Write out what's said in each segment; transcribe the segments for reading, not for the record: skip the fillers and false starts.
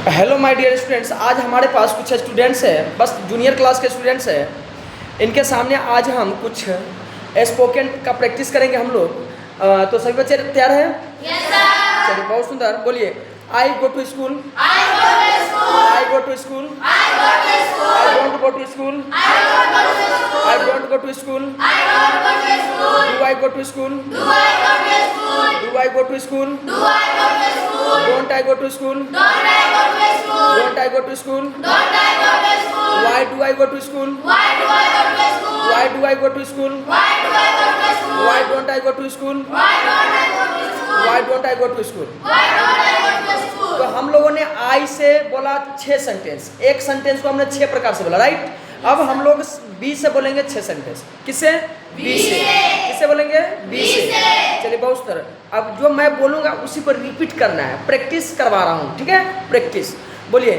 Hello my dear students, आज हमारे पास कुछ स्टूडेंट्स हैं, बस जूनियर क्लास के स्टूडेंट्स हैं। इनके सामने आज हम कुछ स्पोकन का प्रैक्टिस करेंगे हम लोग। तो सभी बच्चे तैयार हैं? Yes sir. चलिए, बहुत सुंदर। बोलिए, I go to school, I go to school. I go to school, I go to school. I don't go to school, I don't go to school. I don't go to school, I don't go to school. Do I go to school, Do I go to school? Do I go to school, Do I go to school? Don't I go to school, Don't I go to school? Don't I go to school, Don't I go to school? Why do I go to school, Why do I go to school? Why do I go to school, Why do I go to school? Why don't I go to school, Why don't I go to school? Why don't I go to school. Why don't I go to school? तो हम लोगों ने आई से बोला 6 sentence, एक sentence को हमने 6 प्रकार से बोला, राइट। अब हम लोग बी से बोलेंगे 6 सेंटेंस। किससे? बी से। किससे बोलेंगे? बी से। चलिए, बहुत सुंदर। अब जो मैं बोलूंगा उसी पर रिपीट करना है, प्रैक्टिस करवा रहा हूँ, ठीक है? प्रैक्टिस। बोलिए,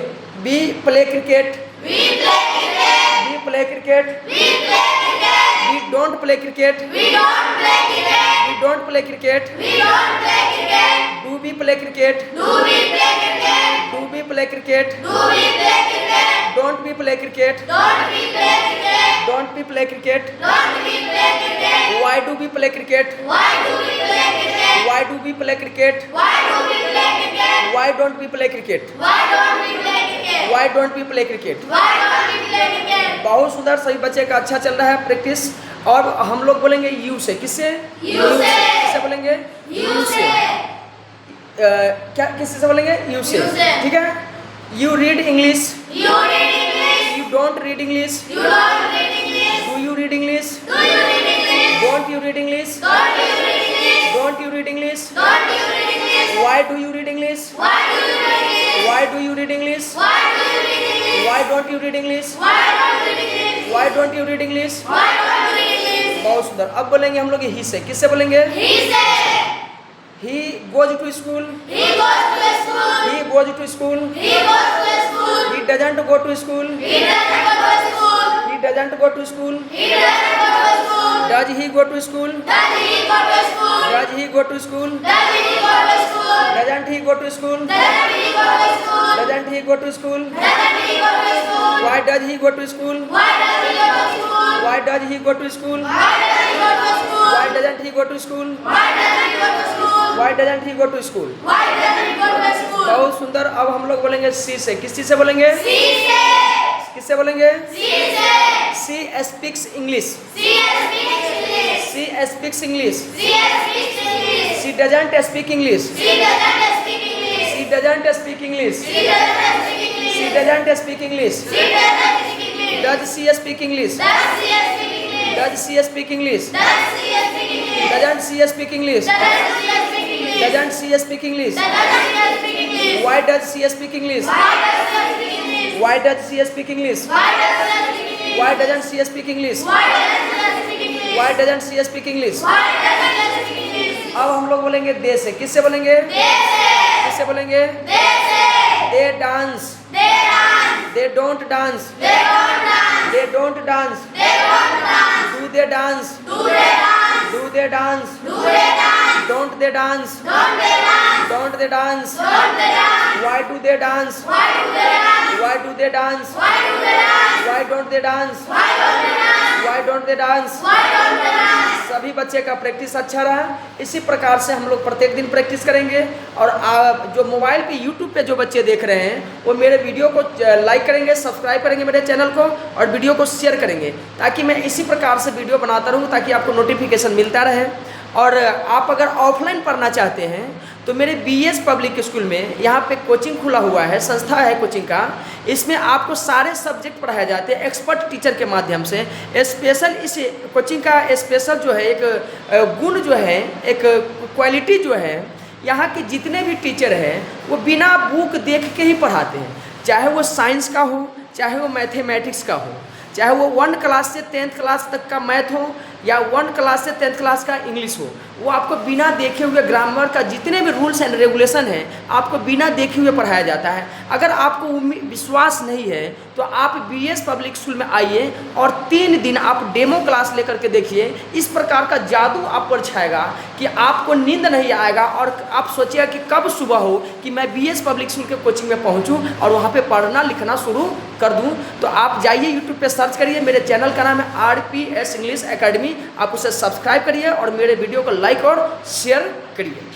we play cricket, We play cricket. We play cricket, We play cricket. We don't play cricket, We don't play cricket. We don't play cricket, We don't play cricket. Do we play cricket, Do we play cricket? Do we play cricket, Do we play cricket? Don't we play cricket, Don't we play cricket? Don't we play cricket, Don't we play cricket? Why do we play cricket, Why do we play cricket? Why do we play cricket, Why do we play cricket? Why don't we play cricket, Why don't we play cricket? Why don't we play cricket. Why don't we play cricket? बहुत सुंदर, सभी बच्चे का अच्छा चल रहा है practice. और हम लोग बोलेंगे यू से। किससे? यू से। किससे बोलेंगे? You say. क्या किससे से बोलेंगे? यू से। यू से। ठीक है। You read English, You read English. You don't read English, You don't read English. Do you read English, Do you read English? Don't you read English, Don't you read English? Don't you read English, Don't you read English? Why do you read English, Why do you read English? Why do you read English, Why do you read English? Why don't you read English, Why don't you read English? Why don't you read English. Why don't you read English? बहुत सुंदर। अब बोलेंगे हम लोग ही से। किससे बोलेंगे? He said. He goes to school, He goes to school. He goes to school, He goes to school. He doesn't go to school, He doesn't go to school. He doesn't go to school, He doesn't go to school. Does he go to school, Does he go to school? Does he go to school, Does he go to school? Doesn't he go to school, Doesn't he go to school? Doesn't he go to school, Doesn't he go to school? Why does he go to school, Why does he go to school? Why does he go to school, Why does he go to school? Why doesn't he go to school, Why doesn't he go to school? Why doesn't he go to school. Why doesn't he go to school? बहुत सुंदर। अब हम लोग बोलेंगे सी से। किस चीज से बोलेंगे? She said. किससे बोलेंगे? She said. She speaks English, She speaks English. She speaks English, She speaks English. She doesn't speak English, She doesn't speak English. She doesn't speak English, She doesn't speak English. She doesn't speak English, She doesn't speak English. Does she speak English, Does she speak English? Does she speak English, Does she speak English? Doesn't she speak English, Doesn't she speak English? Doesn't she speak English, Doesn't she speak English? Why does she speak English, Why does she speak English? Why does she speak English, Why does she speak English? Why doesn't she speak English, Why doesn't she speak English? Why doesn't she speak English. Why doesn't she speak English? अब हम लोग बोलेंगे दे से। किससे बोलेंगे? They say. किससे बोलेंगे? They say. They dance, They dance. They don't dance, They don't dance. They don't dance, They don't dance. Do they dance, Do they dance? Do they dance, Do they dance? Don't they dance, Don't they dance? Don't they dance, Don't they dance? Why do they dance, Why do they dance? Why do they dance, Why do they dance? Why don't they dance, Why don't they dance? Why don't they dance. Why don't they dance? सभी बच्चे का practice अच्छा रहा। इसी प्रकार से हम लोग प्रत्येक दिन प्रैक्टिस करेंगे। और जो मोबाइल पे यूट्यूब पे जो बच्चे देख रहे हैं वो मेरे वीडियो को लाइक करेंगे, सब्सक्राइब करेंगे मेरे चैनल को, और वीडियो को शेयर करेंगे, ताकि मैं इसी प्रकार से वीडियो बनाता रहूं, ताकि आपको नोटिफिकेशन मिलता रहे। और आप अगर ऑफलाइन पढ़ना चाहते हैं तो मेरे बीएस पब्लिक स्कूल में यहाँ पे कोचिंग खुला हुआ है, संस्था है कोचिंग का। इसमें आपको सारे सब्जेक्ट पढ़ाए जाते हैं एक्सपर्ट टीचर के माध्यम से। स्पेशल इस कोचिंग का स्पेशल जो है एक गुण जो है, एक क्वालिटी जो है, यहाँ के जितने भी टीचर हैं वो बिना बुक देख के ही पढ़ाते हैं। चाहे वो साइंस का हो, चाहे वो मैथमेटिक्स का हो, चाहे वो 1 क्लास से 10th क्लास तक का मैथ हो, या 1 क्लास से 10th क्लास का इंग्लिश हो, वो आपको बिना देखे हुए ग्रामर का जितने भी रूल्स एंड रेगुलेशन हैं आपको बिना देखे हुए पढ़ाया जाता है। अगर आपको विश्वास नहीं है तो आप BS पब्लिक स्कूल में आइए और 3 दिन आप डेमो क्लास लेकर के देखिए। इस प्रकार का जादू आप पर छाएगा कि आपको नींद नहीं आएगा और आप सोचिएगा कि कब सुबह हो कि मैं BS पब्लिक स्कूल के कोचिंग में पहुंचूं और वहां पे पढ़ना लिखना शुरू कर दूं। तो आप जाइए यूट्यूब पे सर्च करिए, मेरे चैनल का नाम है RPS इंग्लिश एकेडमी, आप उसे सब्सक्राइब करिए और मेरे वीडियो को लाइक और शेयर करिए।